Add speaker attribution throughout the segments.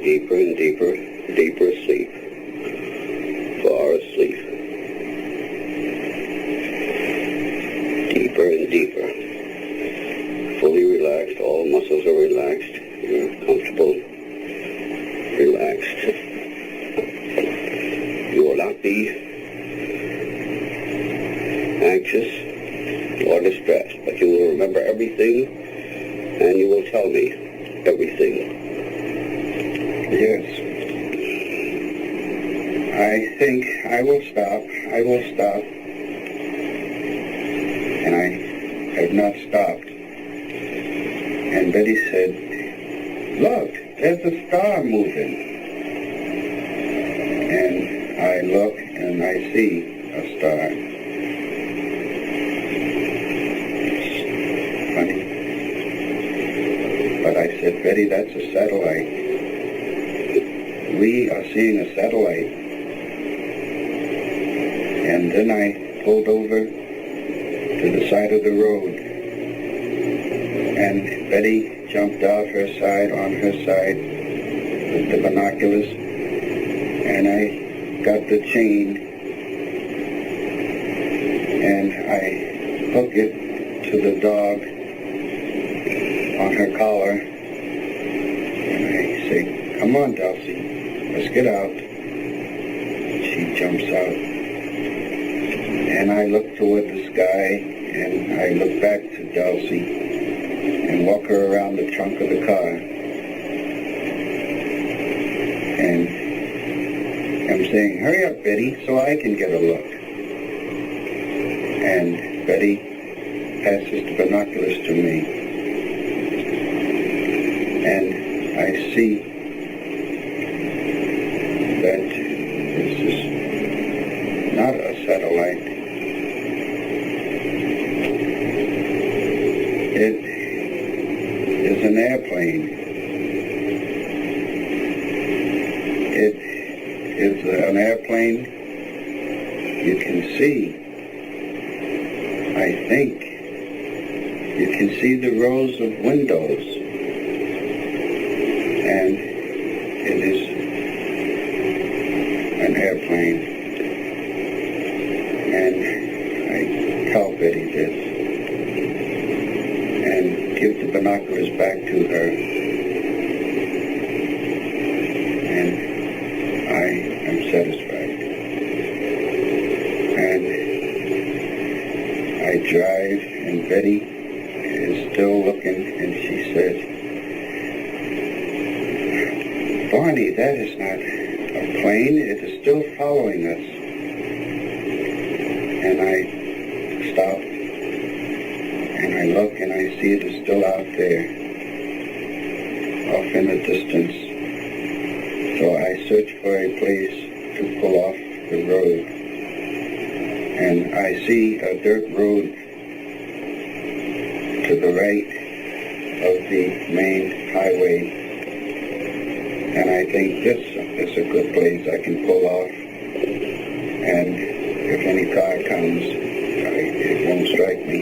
Speaker 1: deeper and deeper, deeper asleep, far asleep, deeper and deeper, fully relaxed, all muscles are relaxed, you're comfortable, relaxed. You will not be anxious or distressed, but you will remember everything and you will tell me everything.
Speaker 2: Yes. I think I will stop. And I have not stopped. And Betty said, look, there's a star moving. And I look and I see a star. It's funny. But I said, Betty, that's a satellite. We are seeing a satellite. And then I pulled over to the side of the road. And Betty jumped out her side, on her side, with the binoculars. And I got the chain. And I hook it to the dog on her collar. And I say, come on, Dulcie. Let's get out. She jumps out. And I look toward the sky, and I look back to Dulcie and walk her around the trunk of the car. And I'm saying, hurry up, Betty, so I can get a look. And Betty passes the binoculars to me. And I see that this is not a satellite. It is an airplane. It is an airplane you can see. I think you can see the rows of windows. And it is an airplane. And I tell Betty this and give the binoculars back to her. And I am satisfied. And I drive, and Betty is still looking, and she said, Barney, that is not a plane. It is still following us. And I stop, and I look, and I see it is still out there, off in the distance. So I search for a place to pull off the road. And I see a dirt road to the right of the main highway. And I think this is a good place I can pull off. And if any car comes, it won't strike me.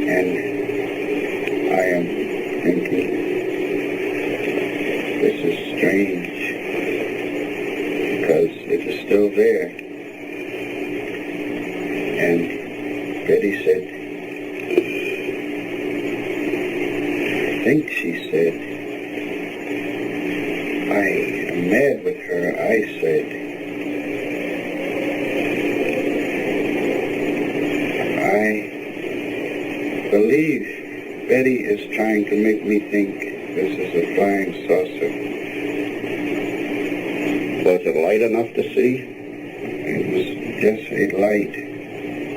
Speaker 2: And I am thinking, this is strange, because it is still there. And Betty said, I think she said, I am mad with her. I said, I believe Betty is trying to make me think this is a flying saucer.
Speaker 1: Was it light enough to see?
Speaker 2: It was just a light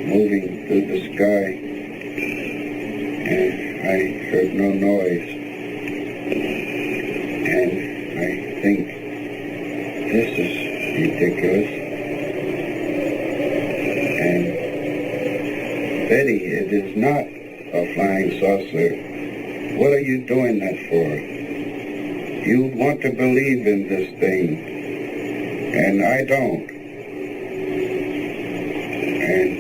Speaker 2: moving through the sky, and I heard no noise. And I think, this is ridiculous. And Betty, it is not a flying saucer. What are you doing that for? You want to believe in this thing, and I don't. And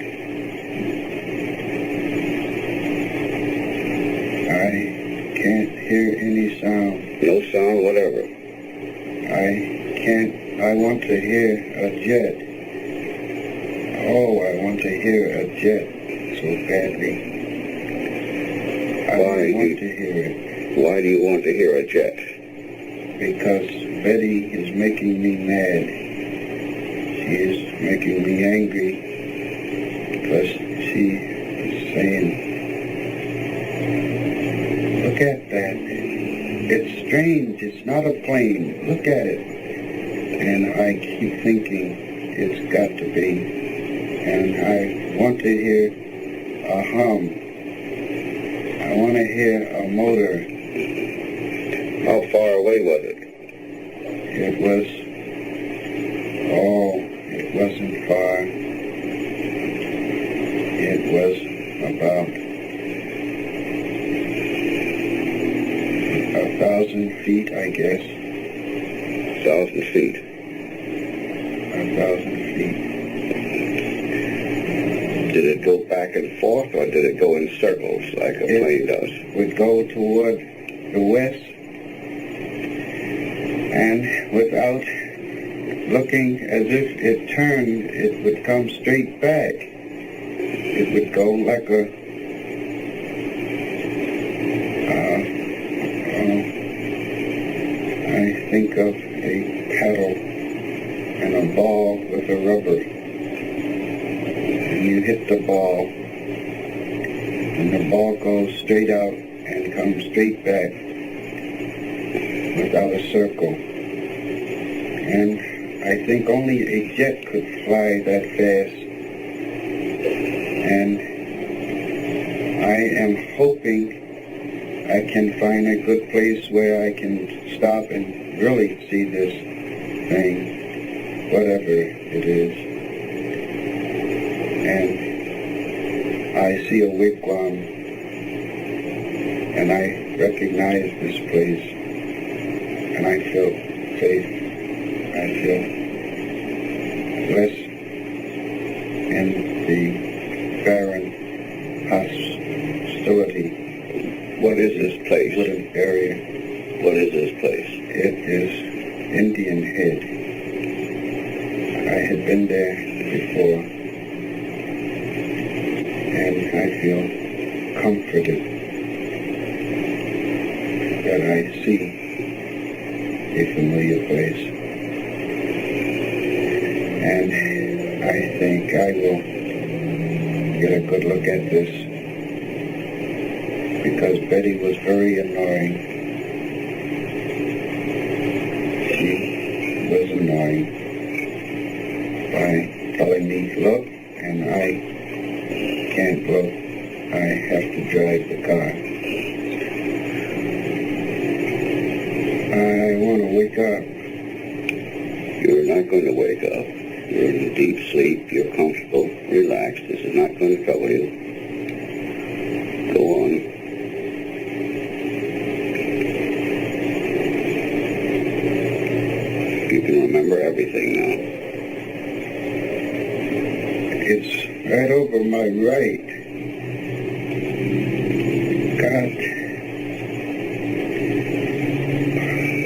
Speaker 2: I can't hear want to hear a jet. Oh, I want to hear a jet so badly. I want to hear it.
Speaker 1: Why do you want to hear a jet?
Speaker 2: Because Betty is making me mad. She is making me angry because she is saying, look at that. It's strange. It's not a plane. Look at it. And I keep thinking it's got to be. And I want to hear a hum. I want to hear a motor.
Speaker 1: How far away was it?
Speaker 2: It wasn't far. It was about 1,000 feet, I guess.
Speaker 1: 1,000 feet.
Speaker 2: 1,000 feet.
Speaker 1: Did it go back and forth, or did it go in circles like a plane does?
Speaker 2: It would go toward the west, and without looking as if it turned, it would come straight back. It would go like a I think of a paddle and a ball with a rubber. And you hit the ball, and the ball goes straight out and comes straight back without a circle. And I think only a jet could fly that fast. And I am hoping I can find a good place where I can stop and really see this thing, whatever it is. And I see a wigwam, and I recognize this place, and I feel safe. I feel less in the barren hostility.
Speaker 1: What is this place?
Speaker 2: Wooded area.
Speaker 1: What is this place?
Speaker 2: It is Indian Head. I had been there before, and I feel comforted that I see a familiar place. And I think I will get a good look at this, because Betty was very annoying. She was annoying by telling me, look, and I can't look. I have to drive the car. I want to wake up.
Speaker 1: You're not going to wake up. You're in deep sleep. You're comfortable, relaxed. This is not going to trouble you. Go on. You can remember everything now.
Speaker 2: It's right over my right. God.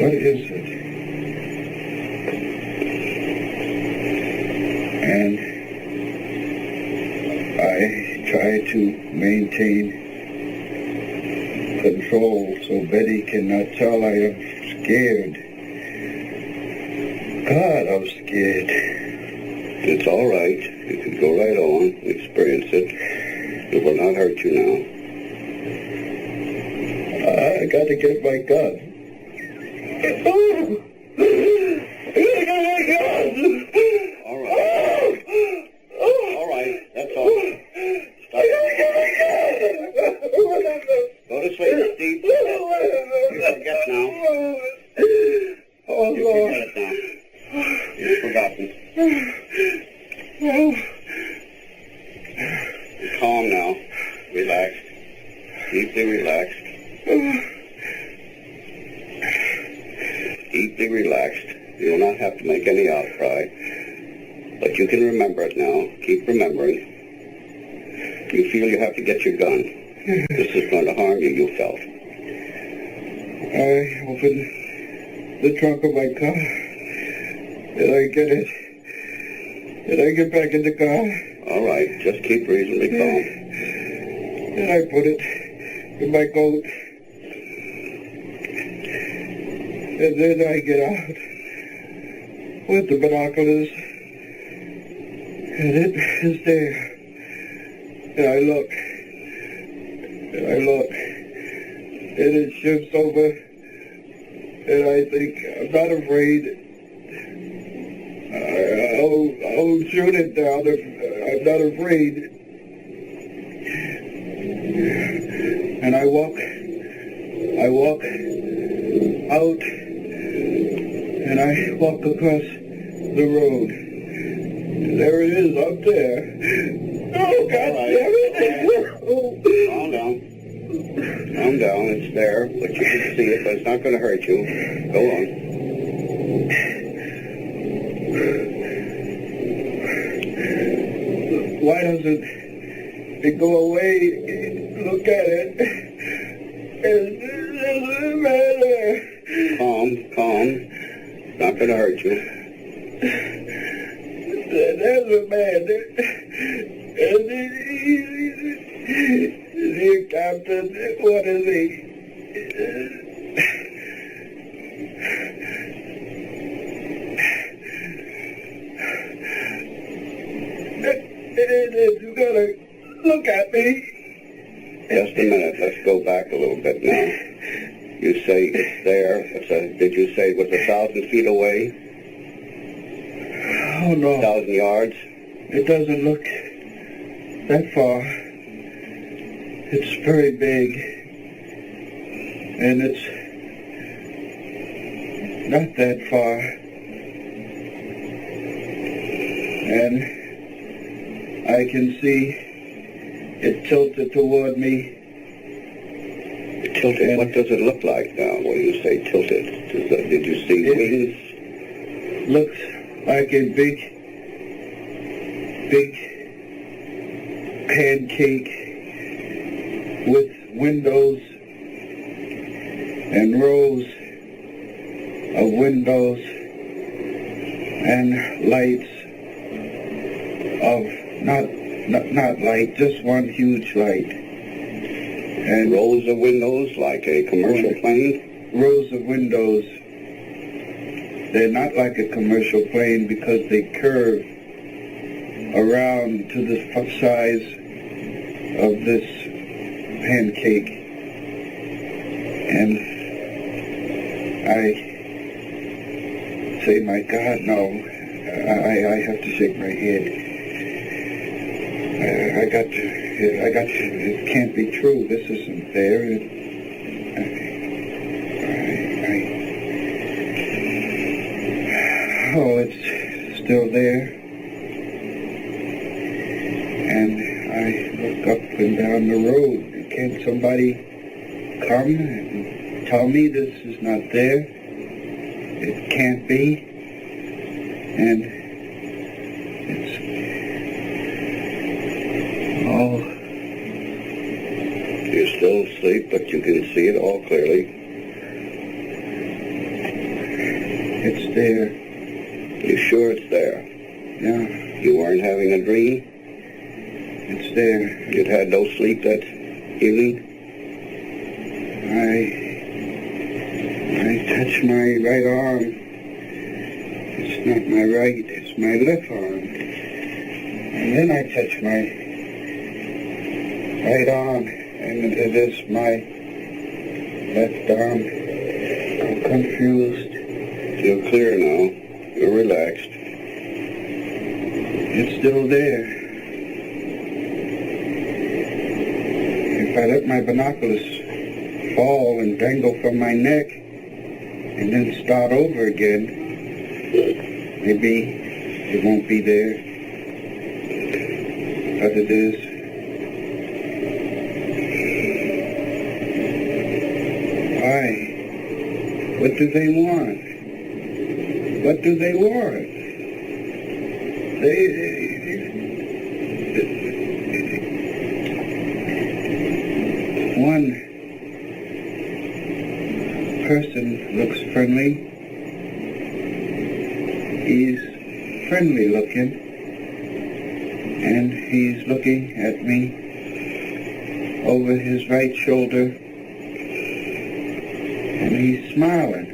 Speaker 2: What is it? And I try to maintain control so Betty cannot tell I am scared. God, I'm scared.
Speaker 1: It's all right. You can go right on, experience it. It will not hurt you now.
Speaker 2: I got to get my gun.
Speaker 1: All right. All right. That's all. Stop. Go to sleep, Steve. You forget now.
Speaker 2: Oh,
Speaker 1: You
Speaker 2: Lord.
Speaker 1: forget it now. You've forgotten. You're calm now. Relaxed. Deeply relaxed. Deeply relaxed. You will not have to make any outcry. But you can remember it now. Keep remembering. You feel you have to get your gun. This is going to harm you, you felt.
Speaker 2: I opened the trunk of my car, and I get it. And I get back in the car.
Speaker 1: All right, just keep reasonably calm.
Speaker 2: And I put it in my coat. And then I get out with the binoculars. And it is there. And I look. And I look. And it shifts over. And I think, I'm not afraid. I'll shoot it down if I'm not afraid. And I walk out, and I walk across the road. And there it is up there. Oh, God damn it!
Speaker 1: Calm down. Calm down, it's there, but you can see it, but it's not going to hurt you. Go on.
Speaker 2: Why doesn't it go away? Look at it. It doesn't matter.
Speaker 1: Calm. It's not going to hurt you.
Speaker 2: There's a man. And the captain, what is he? You gotta look at me.
Speaker 1: Just a minute. Let's go back a little bit now. You say it's there. Did you say it was 1,000 feet away?
Speaker 2: Oh, no.
Speaker 1: 1,000 yards?
Speaker 2: It doesn't look that far. It's very big. And it's not that far. And I can see it tilted toward me.
Speaker 1: Tilted? What does it look like now when you say tilted? Did you see wings?
Speaker 2: Looks like a big pancake with windows and rows of windows and lights of not light, just one huge light. And
Speaker 1: rows of windows like a commercial plane?
Speaker 2: Rows of windows. They're not like a commercial plane because they curve around to the size of this pancake. And I say, my God, no. I have to shake my head. I got to, it can't be true. This isn't there. Oh, it's still there. And I look up and down the road. Can't somebody come and tell me this is not there? It can't be. And it's, oh.
Speaker 1: You're still asleep, but you can see it all clearly.
Speaker 2: It's there.
Speaker 1: You sure it's there?
Speaker 2: Yeah.
Speaker 1: You weren't having a dream?
Speaker 2: It's there.
Speaker 1: You'd had no sleep that evening?
Speaker 2: I touch my right arm. It's not my right, it's my left arm. And then I touch my right arm, and it is my left arm. I'm confused.
Speaker 1: You're clear now. You're relaxed.
Speaker 2: It's still there. If I let my binoculars fall and dangle from my neck and then start over again, maybe it won't be there. But it is. Why? What do they want? What do they want? One person looks friendly, He's friendly looking, and he's looking at me over his right shoulder, and he's smiling.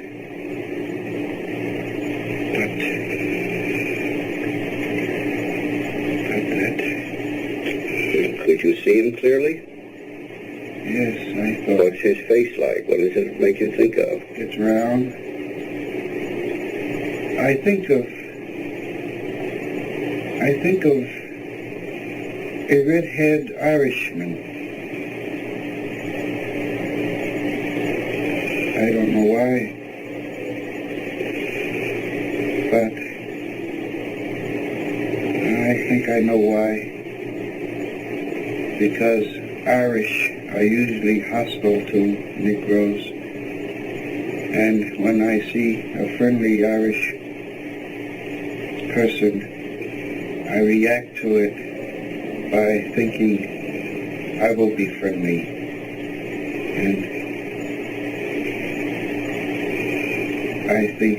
Speaker 1: Could you see him clearly?
Speaker 2: Yes, I thought.
Speaker 1: What's his face like? What does it make you think of?
Speaker 2: It's round. I think of a red-haired Irishman. I don't know why, but I think I know why. Because Irish are usually hostile to Negroes, and when I see a friendly Irish person, I react to it by thinking I will be friendly. And I think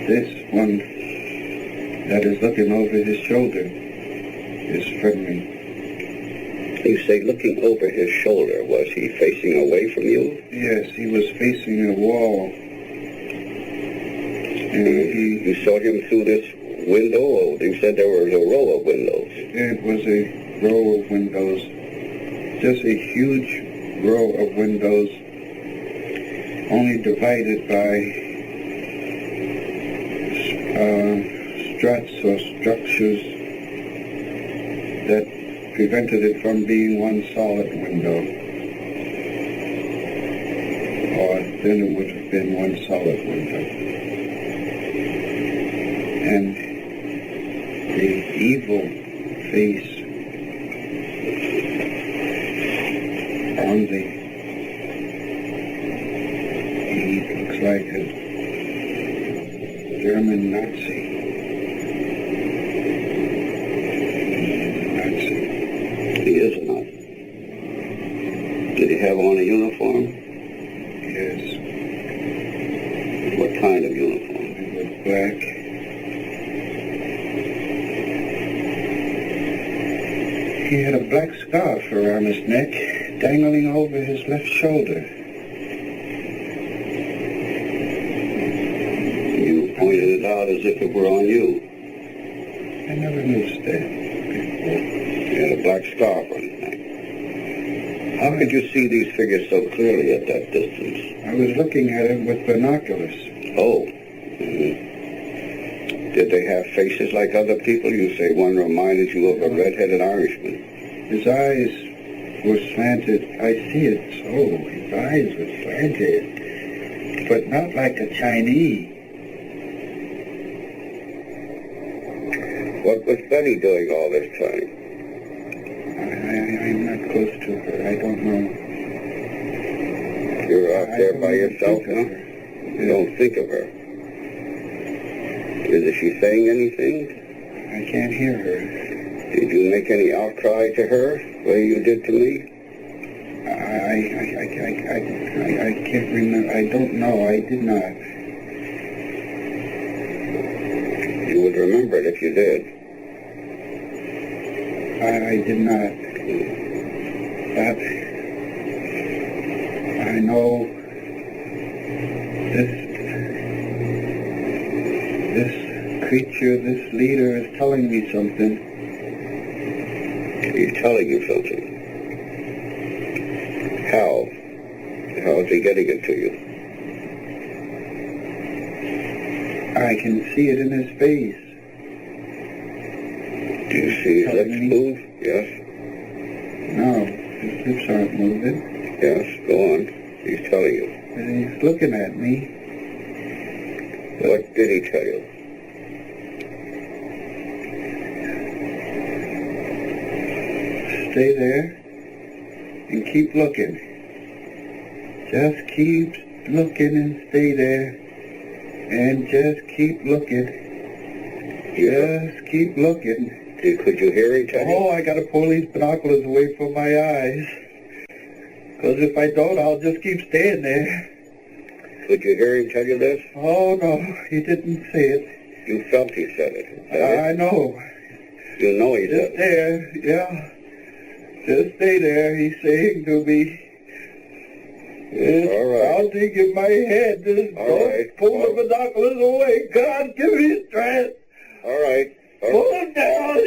Speaker 2: this one that is looking over his shoulder is friendly.
Speaker 1: You say looking over his shoulder. Was he facing away from you?
Speaker 2: Yes, he was facing a wall. And
Speaker 1: You saw him through this window, or you said there was a row of windows?
Speaker 2: It was a row of windows. Just a huge row of windows, only divided by struts or structures that prevented it from being one solid window. Or then it would have been one solid window. And the evil face on he looks like a German Nazi.
Speaker 1: He is a Nazi. Did he have on a uniform?
Speaker 2: Yes.
Speaker 1: What kind of uniform?
Speaker 2: It was black. He had a black scarf around his neck, dangling over his left shoulder.
Speaker 1: You pointed it out as if it were on you.
Speaker 2: I never noticed that before.
Speaker 1: He had a black scarf on his neck. How could you see these figures so clearly at that distance?
Speaker 2: I was looking at him with binoculars.
Speaker 1: Oh. Did they have faces like other people? You say one reminded you of a red-headed Irishman.
Speaker 2: His eyes were slanted. I see it so. His eyes were slanted, but not like a Chinese.
Speaker 1: What was Betty doing all this time?
Speaker 2: I'm not close to her. I don't know.
Speaker 1: You're out there by yourself now? You don't think of her. Is she saying anything?
Speaker 2: I can't hear her.
Speaker 1: Did you make any outcry to her, the way you did to me?
Speaker 2: I can't remember. I don't know. I did not.
Speaker 1: You would remember it if you did.
Speaker 2: I did not. But I know this creature, this leader is telling me something.
Speaker 1: He's telling you something. How? How is he getting it to you?
Speaker 2: I can see it in his face.
Speaker 1: Do you see his lips move? Yes?
Speaker 2: No, his lips aren't moving.
Speaker 1: Yes, go on. He's telling you.
Speaker 2: And he's looking at me.
Speaker 1: What did he tell you?
Speaker 2: Stay there and keep looking. Just keep looking and stay there. And just keep looking. Just keep looking.
Speaker 1: Could you hear him tell you?
Speaker 2: Oh, I got to pull these binoculars away from my eyes. Because if I don't, I'll just keep staying there.
Speaker 1: Could you hear him tell you this?
Speaker 2: Oh, no, he didn't say it.
Speaker 1: You felt he said it.
Speaker 2: I know.
Speaker 1: You know he
Speaker 2: Just
Speaker 1: said it.
Speaker 2: there, yeah. Just stay there, he's saying to me. It's
Speaker 1: All right.
Speaker 2: pounding in my head. Just
Speaker 1: All
Speaker 2: don't
Speaker 1: right.
Speaker 2: pull the binoculars away. God, give me strength.
Speaker 1: All right. All
Speaker 2: Pull
Speaker 1: right.
Speaker 2: them down.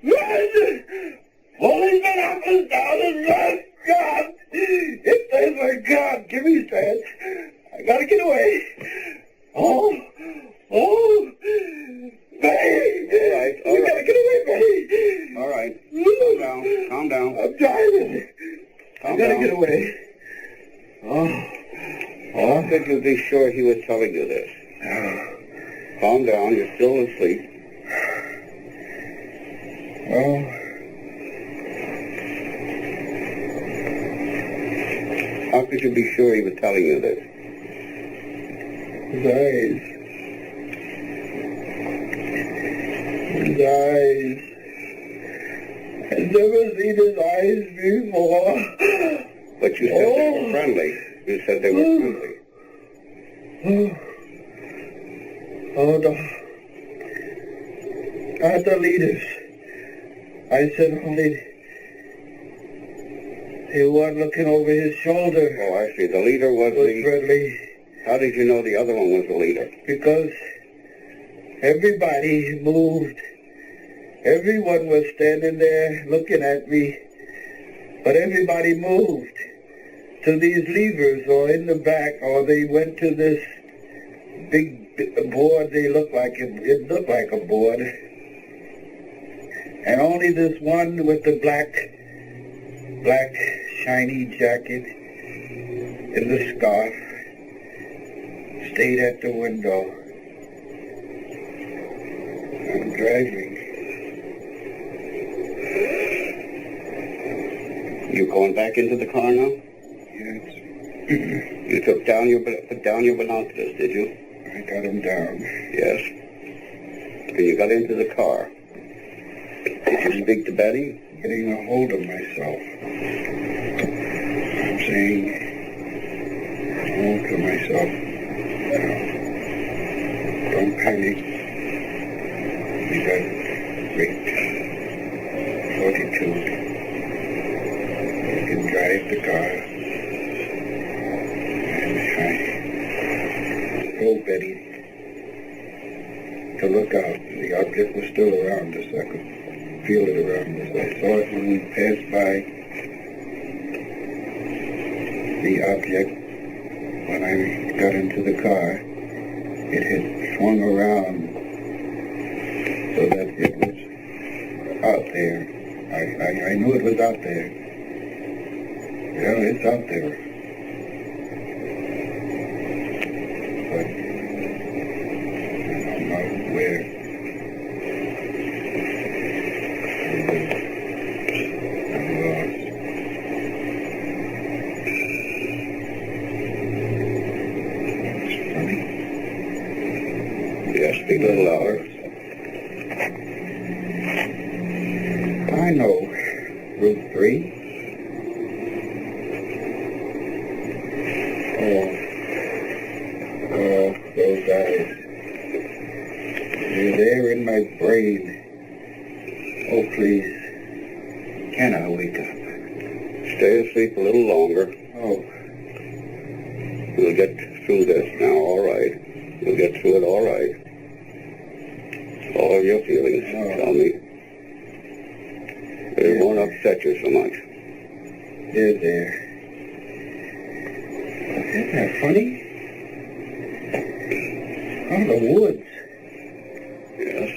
Speaker 2: Run! Pull these binoculars down and run. God! It says, my God, give me strength. I gotta get away. Oh! Babe!
Speaker 1: All right, all
Speaker 2: You
Speaker 1: right.
Speaker 2: gotta get away, babe!
Speaker 1: All right. Calm down.
Speaker 2: I'm driving. I
Speaker 1: Calm
Speaker 2: gotta
Speaker 1: down.
Speaker 2: get away.
Speaker 1: How could you be sure he was telling you this? Calm down. You're still asleep.
Speaker 2: Well,
Speaker 1: How could you be sure he was telling you this?
Speaker 2: his eyes. His eyes. I've never seen his eyes before.
Speaker 1: But you said they were friendly. You said they were friendly.
Speaker 2: Oh, no. Not the leaders. I said only the one looking over his shoulder
Speaker 1: Oh, I see. The leader was
Speaker 2: was
Speaker 1: the...
Speaker 2: friendly
Speaker 1: How did you know the other one was the leader?
Speaker 2: because everybody moved. Everyone was standing there looking at me, but everybody moved to these levers or in the back, or they went to this big board. They looked like it looked like a board, and only this one with the black shiny jacket and the scarf stayed at the window. I'm driving.
Speaker 1: You going back into the car now?
Speaker 2: Yes,
Speaker 1: You put down your binoculars, did you?
Speaker 2: I got him down.
Speaker 1: Yes. And you got into the car. Did you speak to Betty?
Speaker 2: Getting a hold of myself. I'm saying, hold to myself. Now, don't panic. We got great fortitude. You can drive the car. And I told Betty to look out. The object was still around us. I could feel it around us. I saw it when we passed by the object. When I got into the car, it had swung around so that it was out there. I knew it was out there. Yeah, it's out there. But I'm not where. I'm lost. It's funny.
Speaker 1: Yes, speak a little louder.
Speaker 2: I know Route 3. Oh, those guys. They're there in my brain. Oh, please. Can I wake up?
Speaker 1: Stay asleep a little longer.
Speaker 2: Oh,
Speaker 1: We'll get through this now, all right. We'll get through it all right. All of your feelings, tell me. But it won't upset you so much.
Speaker 2: they're there. Isn't that funny? Out of the woods.
Speaker 1: Yes.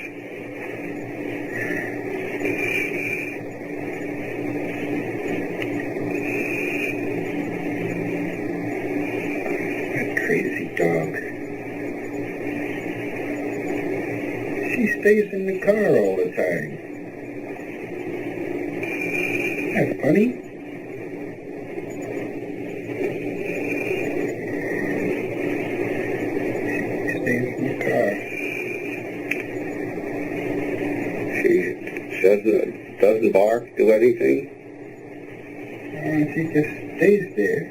Speaker 2: That crazy dog. She stays in the car all the time. Isn't that funny? She stays in the car.
Speaker 1: She doesn't bark, do anything.
Speaker 2: She just stays there.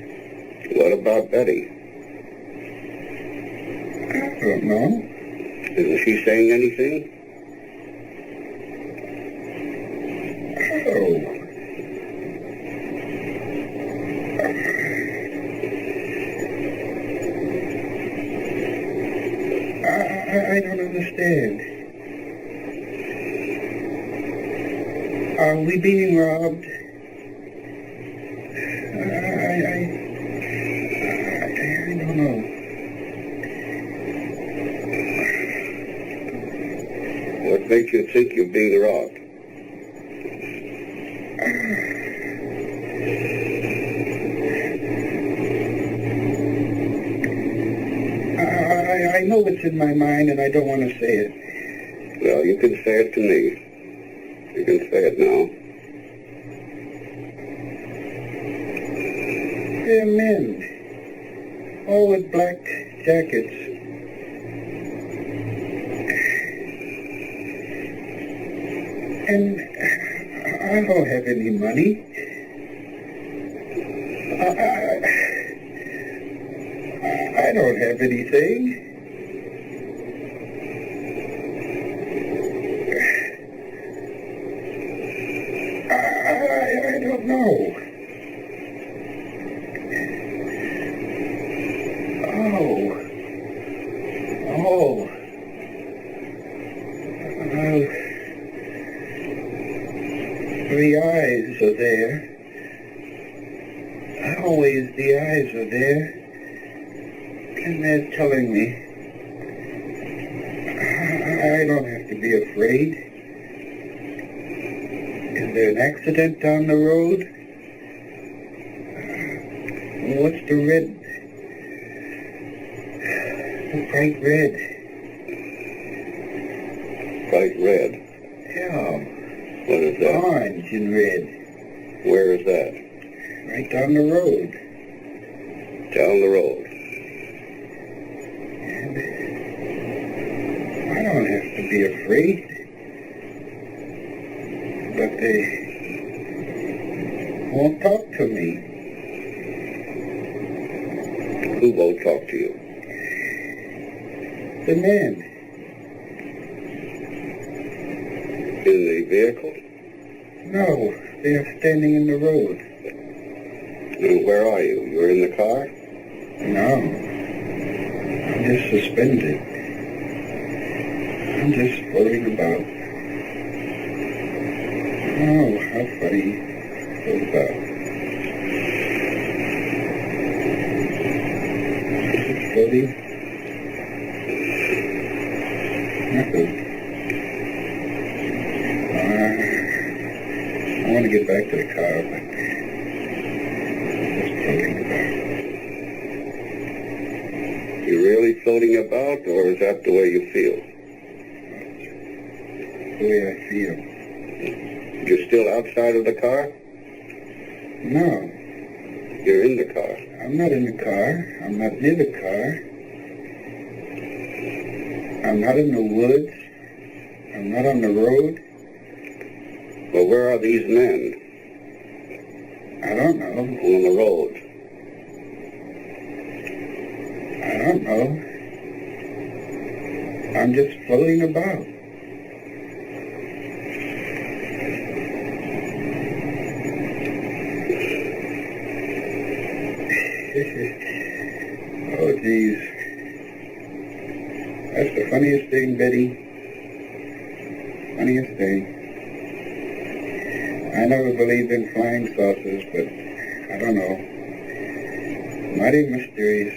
Speaker 1: What about Betty?
Speaker 2: I don't know.
Speaker 1: Isn't she saying anything?
Speaker 2: Oh. I don't understand. Are we being robbed? I don't know.
Speaker 1: What makes you think you're being robbed?
Speaker 2: I know what's in my mind, and I don't want to say it.
Speaker 1: Well, you can say it to me. You can say it now.
Speaker 2: They're men, all with black jackets. And I don't have any money. I don't have anything. I don't know. The eyes are there. Always the eyes are there. And they're telling me I don't have to be afraid. Is there an accident down the road? What's the red? The bright red.
Speaker 1: Bright red?
Speaker 2: Yeah.
Speaker 1: What is that?
Speaker 2: Orange and red.
Speaker 1: Where is that?
Speaker 2: Right down the road.
Speaker 1: Down the road.
Speaker 2: And I don't have to be afraid. But they won't talk to me.
Speaker 1: Who won't talk to you?
Speaker 2: The men.
Speaker 1: In the vehicle?
Speaker 2: No, they're standing in the road.
Speaker 1: And where are you? You're in the car?
Speaker 2: No. I'm just suspended. I'm just floating about. Oh, how funny. Float about. Is it floating? Nothing. I want to get back to the car, but just floating about.
Speaker 1: You're really floating about, or is that the way you feel?
Speaker 2: The way I feel.
Speaker 1: You're still outside of the car?
Speaker 2: No,
Speaker 1: You're in the car.
Speaker 2: I'm not in the car. I'm not near the car. I'm not in the woods. I'm not on the road.
Speaker 1: Well, where are these men?
Speaker 2: I don't know.
Speaker 1: On the road.
Speaker 2: I don't know. I'm just floating about. Oh, geez. That's the funniest thing, Betty. Funniest thing. I never believed in flying saucers, but I don't know. Mighty mysterious.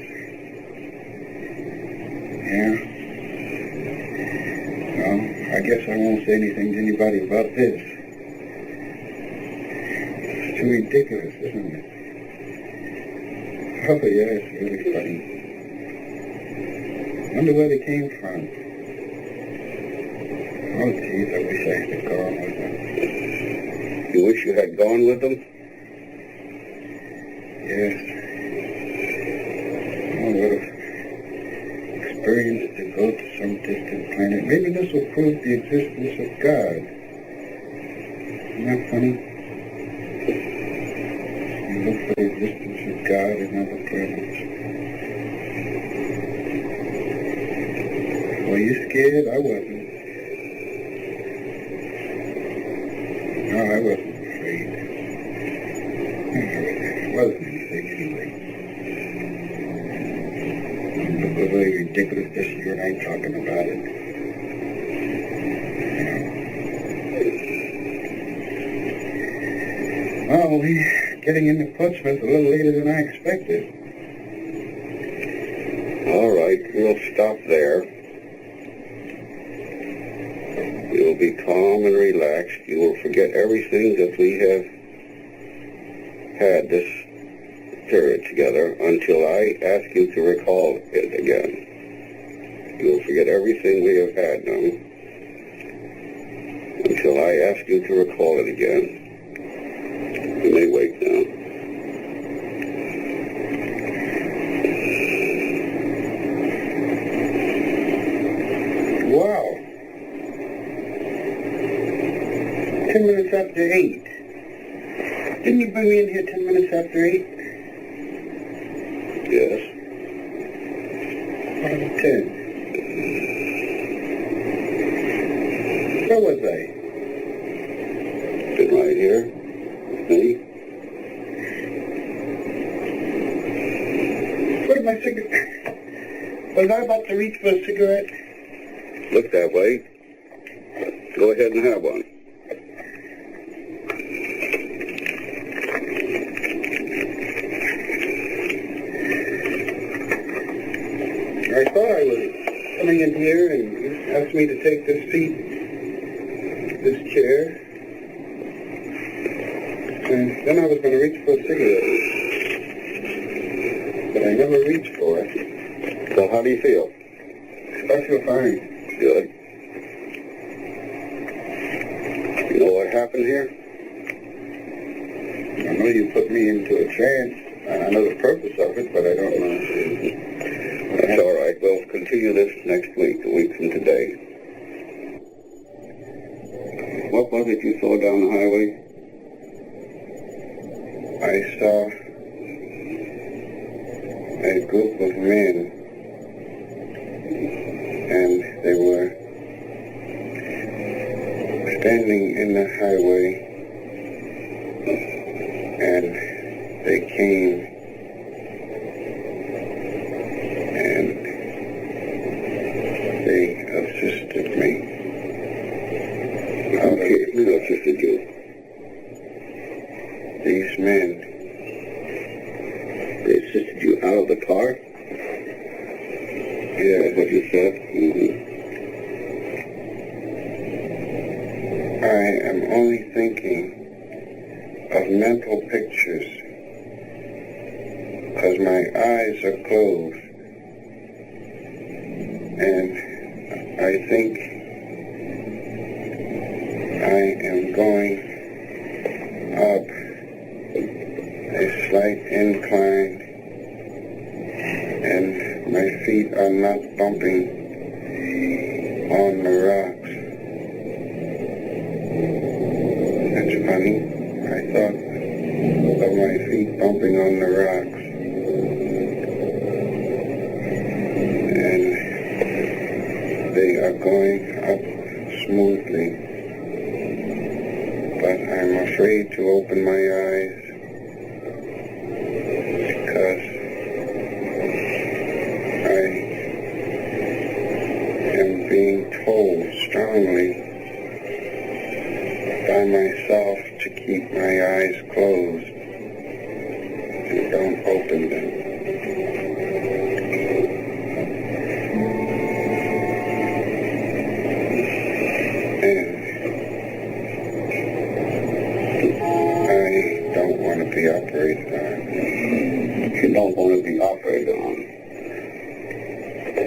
Speaker 2: Yeah. Well, I guess I won't say anything to anybody about this. It's too ridiculous, isn't it? Oh, yeah, it's really funny. Wonder where they came from. Oh, geez, I wish I had gone with them.
Speaker 1: You wish you had gone with them?
Speaker 2: Yes. Oh, what an experience to go to some distant planet. Maybe this will prove the existence of God. Isn't that funny? You look for the existence of God in other planets. you scared? I wasn't. No, I wasn't afraid. It wasn't anything anyway. It was really ridiculous just you and I talking about it. Well, we're getting into Portsmouth a little later than I expected.
Speaker 1: All right, we'll stop there. You'll be calm and relaxed. You will forget everything that we have had this period together until I ask you to recall it again. You will forget everything we have had now until I ask you to recall it again. You may wait now.
Speaker 2: Wow. 10 minutes after 8. Didn't you bring me in here 10 minutes after 8?
Speaker 1: Yes.
Speaker 2: What about 10? Where was I?
Speaker 1: Been right here. Me.
Speaker 2: Where's my cigarette? Was I about to reach for a cigarette?
Speaker 1: Look that way. Go ahead and have one.
Speaker 2: I thought I was coming in here and you asked me to take this seat, this chair. And then I was going to reach for a cigarette. But I never reached for it.
Speaker 1: So how do you feel?
Speaker 2: I feel fine.
Speaker 1: Good. You know what happened here?
Speaker 2: I know you put me into a trance. I know the purpose of it, but I don't know.
Speaker 1: That's all right. We'll continue this next week, a week from today. What was it you saw down the highway?
Speaker 2: I saw a group of men, and they were standing in the highway, and they came and they assisted me.
Speaker 1: Okay, who assisted you?
Speaker 2: These men.
Speaker 1: They assisted you out of the car?
Speaker 2: Yeah,
Speaker 1: That's what you said? Mm-hmm.
Speaker 2: I am only thinking of mental pictures because my eyes are closed, and I think I am going up a slight incline, and my feet are not bumping on the rocks. That's funny. I thought of my feet bumping on the rocks. And they are going up smoothly. But I'm afraid to open my eyes because I am being told strongly by myself to keep my eyes closed and don't open them. And I don't want to be operated on.
Speaker 1: You don't want to be operated on.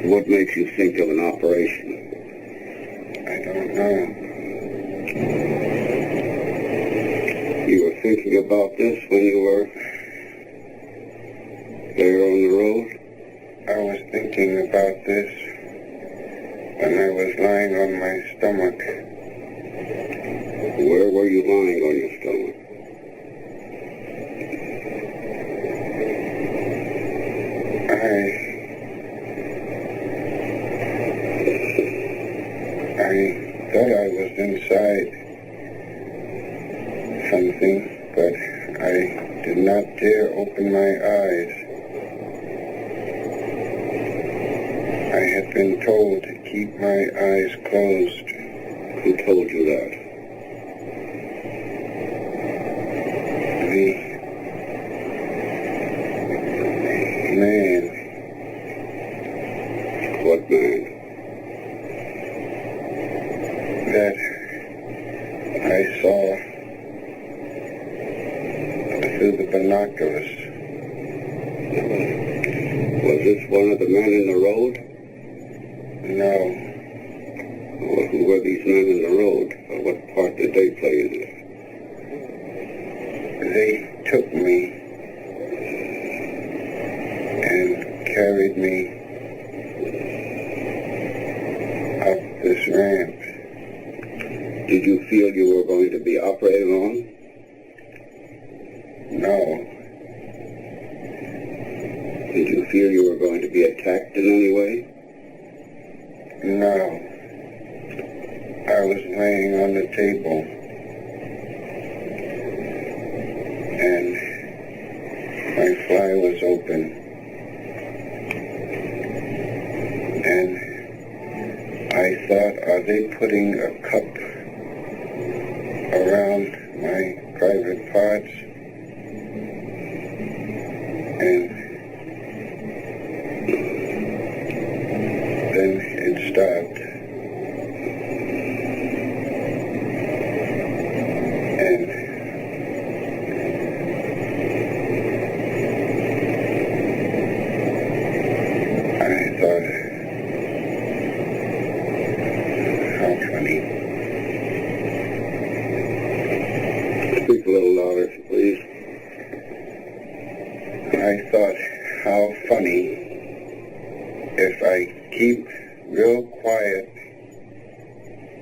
Speaker 1: What makes you think of an operation?
Speaker 2: I don't know.
Speaker 1: You were thinking about this when you were there on the road?
Speaker 2: I was thinking about this when I was lying on my stomach.
Speaker 1: Where were you lying on your stomach?
Speaker 2: did not dare open my eyes. I had been told to keep my eyes closed.
Speaker 1: Who told you that?
Speaker 2: The man.
Speaker 1: What man?
Speaker 2: That I saw through the binoculars.
Speaker 1: Was this one of the men in the road?
Speaker 2: No,
Speaker 1: Well, who were these men in the road? Or what part did they play in it?
Speaker 2: they took me and carried me up this ramp.
Speaker 1: Did you feel you were going to be operated on?
Speaker 2: No,
Speaker 1: Did you feel you were going to be attacked in any way?
Speaker 2: no. I was laying on the table and my fly was open and I thought, are they putting a cup around my private parts? And then it stopped. And I thought, how funny.
Speaker 1: Speak a little louder, please.
Speaker 2: I thought, how funny if I keep real quiet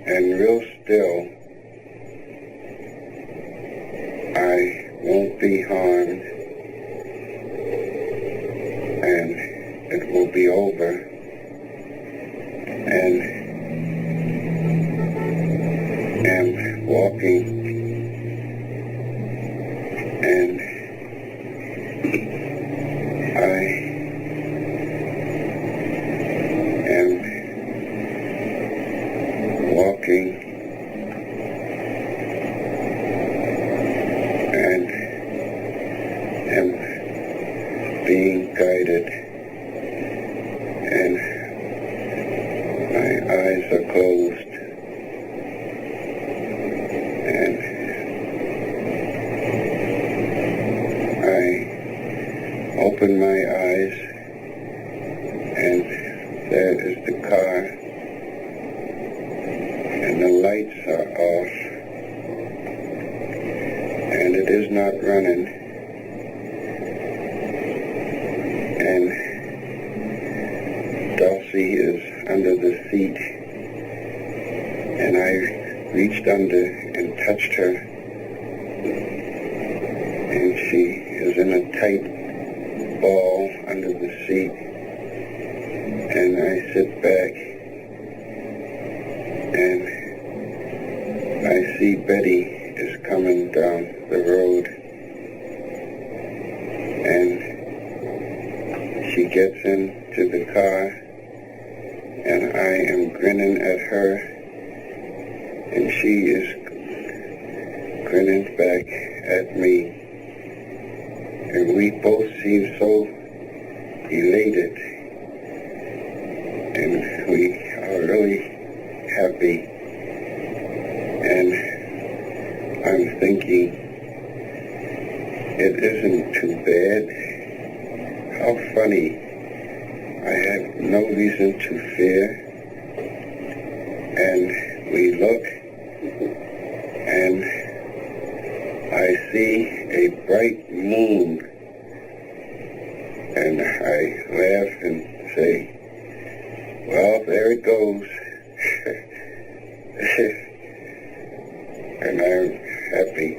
Speaker 2: and real still, I won't be harmed and it will be over. And am walking and I am walking and am being guided and my eyes are closed and I open my eyes and there is the car and the lights are off and it is not running and Dulcie is under the seat and I reached under and touched her and she is in a tight ball under the seat and I sit back and I see Betty is coming down the road and she gets into the car and I am grinning at her and she is grinning back at me and we both seem so elated and we are really happy and I'm thinking it isn't too bad. How funny. I have no reason to fear and we look and I see a bright moon and I laugh and say, well, there it goes. And I'm happy.